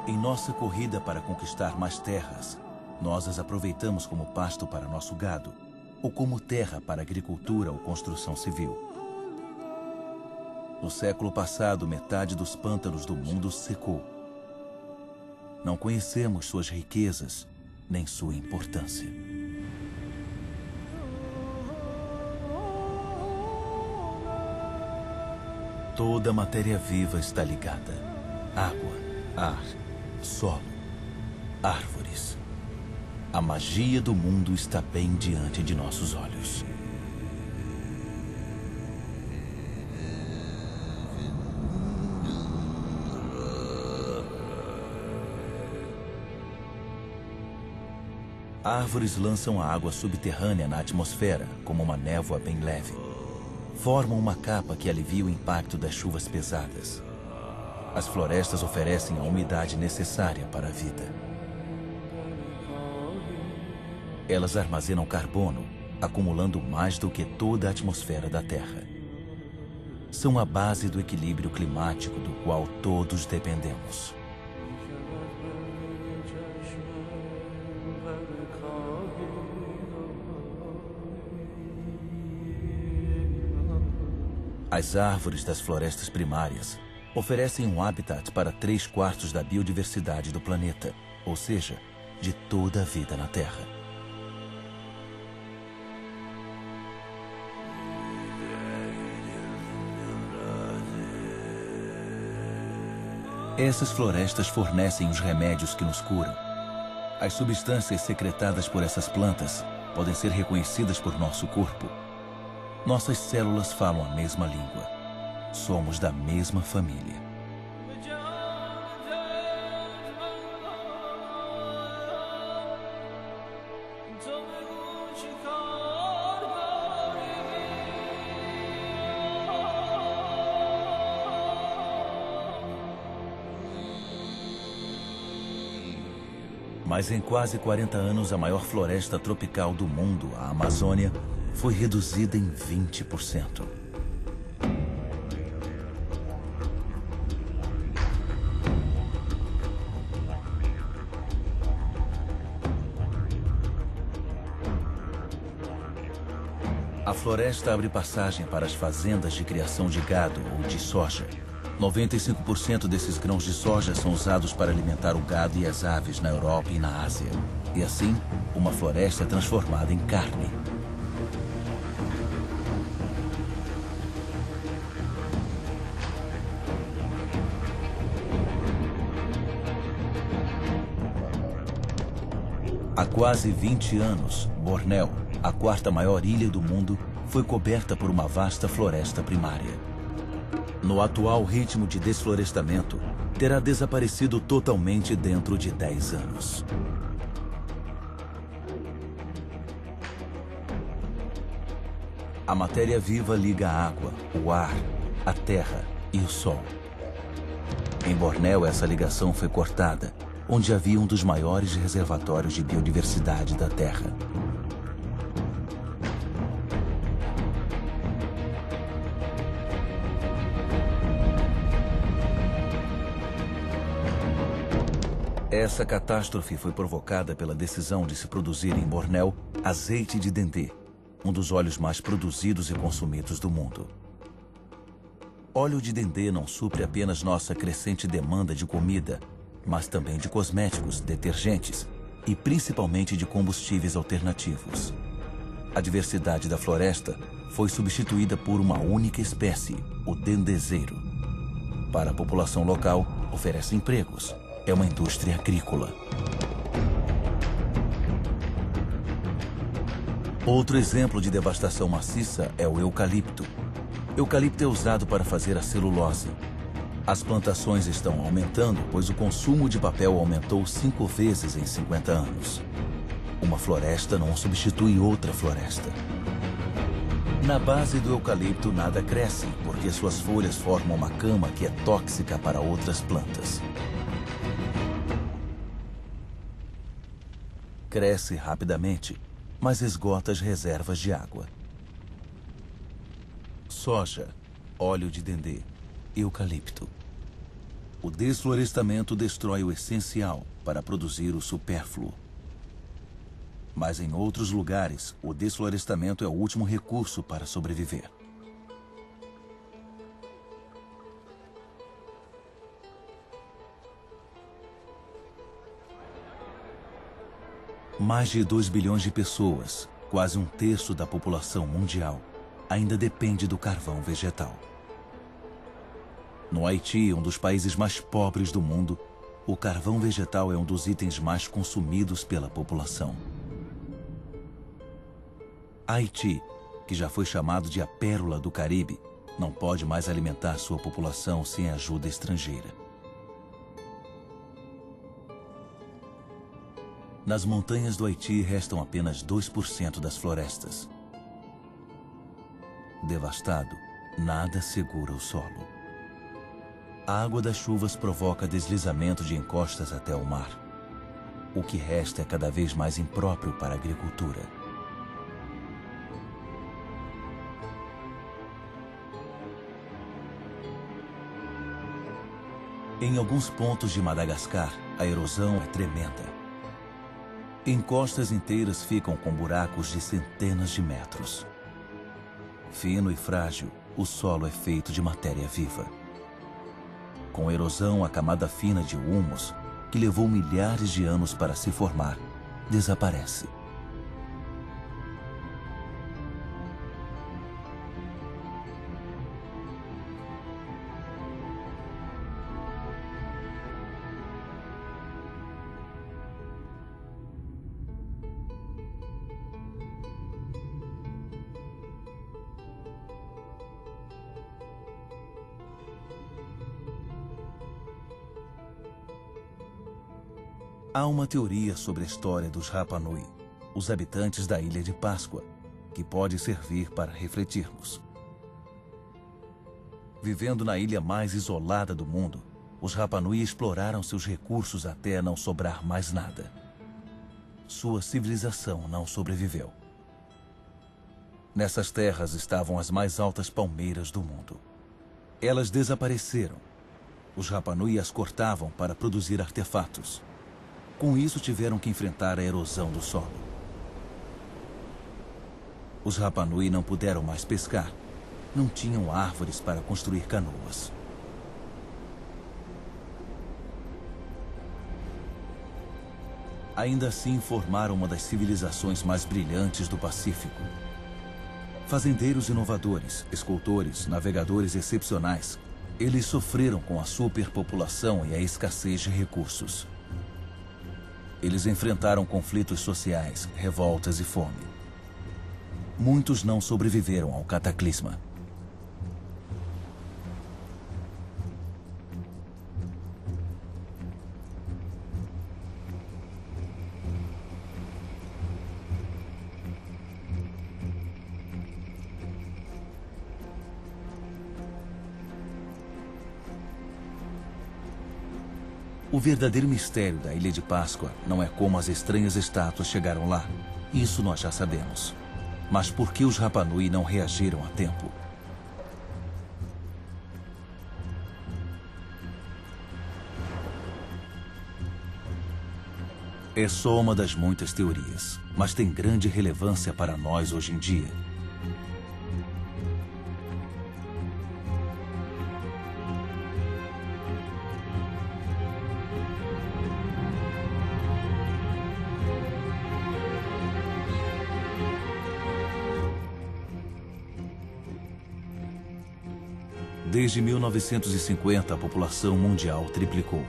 Em nossa corrida para conquistar mais terras, nós as aproveitamos como pasto para nosso gado, ou como terra para agricultura ou construção civil. No século passado, metade dos pântanos do mundo secou. Não conhecemos suas riquezas, nem sua importância. Toda a matéria viva está ligada. Água, ar, solo, árvores. A magia do mundo está bem diante de nossos olhos. Árvores lançam a água subterrânea na atmosfera como uma névoa bem leve. Formam uma capa que alivia o impacto das chuvas pesadas. As florestas oferecem a umidade necessária para a vida. Elas armazenam carbono, acumulando mais do que toda a atmosfera da Terra. São a base do equilíbrio climático do qual todos dependemos. As árvores das florestas primárias oferecem um habitat para 3/4 da biodiversidade do planeta, ou seja, de toda a vida na Terra. Essas florestas fornecem os remédios que nos curam. As substâncias secretadas por essas plantas podem ser reconhecidas por nosso corpo. Nossas células falam a mesma língua. Somos da mesma família. Mas em quase 40 anos, a maior floresta tropical do mundo, a Amazônia, foi reduzida em 20%. A floresta abre passagem para as fazendas de criação de gado ou de soja. 95% desses grãos de soja são usados para alimentar o gado e as aves na Europa e na Ásia. E assim, uma floresta é transformada em carne. Há quase 20 anos, Bornéu, a 4ª maior ilha do mundo, foi coberta por uma vasta floresta primária. No atual ritmo de desflorestamento, terá desaparecido totalmente dentro de 10 anos. A matéria viva liga a água, o ar, a terra e o sol. Em Bornéu, essa ligação foi cortada, onde havia um dos maiores reservatórios de biodiversidade da Terra. Essa catástrofe foi provocada pela decisão de se produzir em Bornéu azeite de dendê, um dos óleos mais produzidos e consumidos do mundo. Óleo de dendê não supre apenas nossa crescente demanda de comida, mas também de cosméticos, detergentes e principalmente de combustíveis alternativos. A diversidade da floresta foi substituída por uma única espécie, o dendezeiro. Para a população local, oferece empregos. É uma indústria agrícola. Outro exemplo de devastação maciça é o eucalipto. Eucalipto é usado para fazer a celulose. As plantações estão aumentando, pois o consumo de papel aumentou 5 vezes em 50 anos. Uma floresta não substitui outra floresta. Na base do eucalipto nada cresce, porque suas folhas formam uma cama que é tóxica para outras plantas. Cresce rapidamente, mas esgota as reservas de água. Soja, óleo de dendê, eucalipto. O desflorestamento destrói o essencial para produzir o supérfluo. Mas em outros lugares, o desflorestamento é o último recurso para sobreviver. Mais de 2 bilhões de pessoas, quase um terço da população mundial, ainda depende do carvão vegetal. No Haiti, um dos países mais pobres do mundo, o carvão vegetal é um dos itens mais consumidos pela população. Haiti, que já foi chamado de a pérola do Caribe, não pode mais alimentar sua população sem ajuda estrangeira. Nas montanhas do Haiti restam apenas 2% das florestas. Devastado, nada segura o solo. A água das chuvas provoca deslizamento de encostas até o mar. O que resta é cada vez mais impróprio para a agricultura. Em alguns pontos de Madagascar, a erosão é tremenda. Encostas inteiras ficam com buracos de centenas de metros. Fino e frágil, o solo é feito de matéria viva. Com erosão, a camada fina de humus, que levou milhares de anos para se formar, desaparece. Há uma teoria sobre a história dos Rapa Nui, os habitantes da Ilha de Páscoa, que pode servir para refletirmos. Vivendo na ilha mais isolada do mundo, os Rapa Nui exploraram seus recursos até não sobrar mais nada. Sua civilização não sobreviveu. Nessas terras estavam as mais altas palmeiras do mundo. Elas desapareceram. Os Rapa Nui as cortavam para produzir artefatos. Com isso, tiveram que enfrentar a erosão do solo. Os Rapa Nui não puderam mais pescar. Não tinham árvores para construir canoas. Ainda assim, formaram uma das civilizações mais brilhantes do Pacífico. Fazendeiros inovadores, escultores, navegadores excepcionais, eles sofreram com a superpopulação e a escassez de recursos. Eles enfrentaram conflitos sociais, revoltas e fome. Muitos não sobreviveram ao cataclisma. O verdadeiro mistério da Ilha de Páscoa não é como as estranhas estátuas chegaram lá. Isso nós já sabemos. Mas por que os Rapa Nui não reagiram a tempo? É só uma das muitas teorias, mas tem grande relevância para nós hoje em dia. Desde 1950, a população mundial triplicou.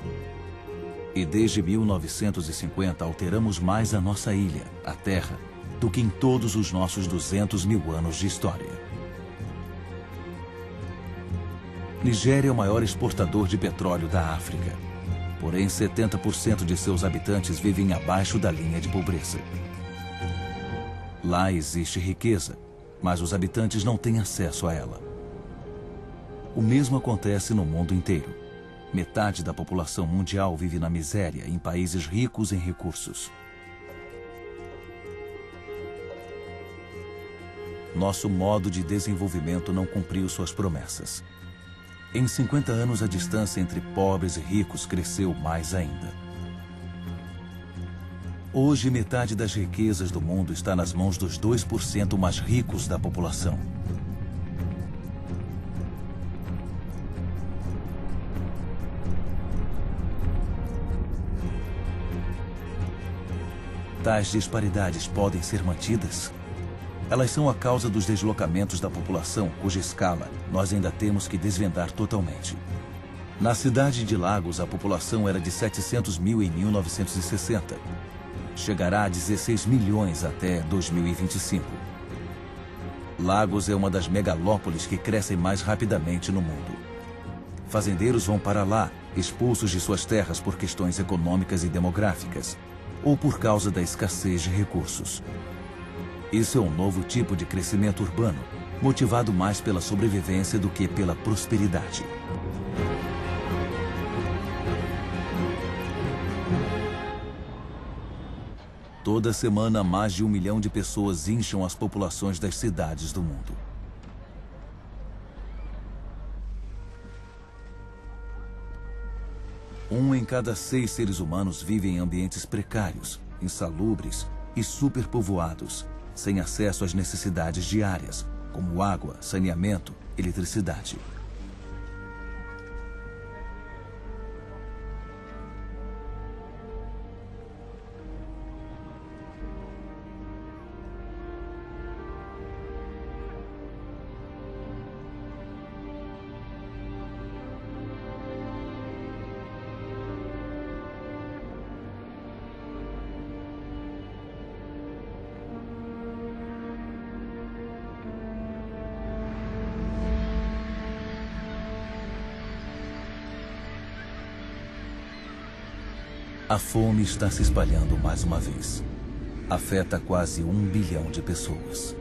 E desde 1950, alteramos mais a nossa ilha, a Terra, do que em todos os nossos 200 mil anos de história. Nigéria é o maior exportador de petróleo da África. Porém, 70% de seus habitantes vivem abaixo da linha de pobreza. Lá existe riqueza, mas os habitantes não têm acesso a ela. O mesmo acontece no mundo inteiro. Metade da população mundial vive na miséria em países ricos em recursos. Nosso modo de desenvolvimento não cumpriu suas promessas. Em 50 anos, a distância entre pobres e ricos cresceu mais ainda. Hoje, metade das riquezas do mundo está nas mãos dos 2% mais ricos da população. Tais disparidades podem ser mantidas? Elas são a causa dos deslocamentos da população, cuja escala nós ainda temos que desvendar totalmente. Na cidade de Lagos, a população era de 700 mil em 1960. Chegará a 16 milhões até 2025. Lagos é uma das megalópolis que crescem mais rapidamente no mundo. Fazendeiros vão para lá, expulsos de suas terras por questões econômicas e demográficas, ou por causa da escassez de recursos. Isso é um novo tipo de crescimento urbano, motivado mais pela sobrevivência do que pela prosperidade. Toda semana, mais de 1 milhão de pessoas incham as populações das cidades do mundo. Um em cada 6 seres humanos vive em ambientes precários, insalubres e superpovoados, sem acesso às necessidades diárias, como água, saneamento, eletricidade. A fome está se espalhando mais uma vez. Afeta quase 1 bilhão de pessoas.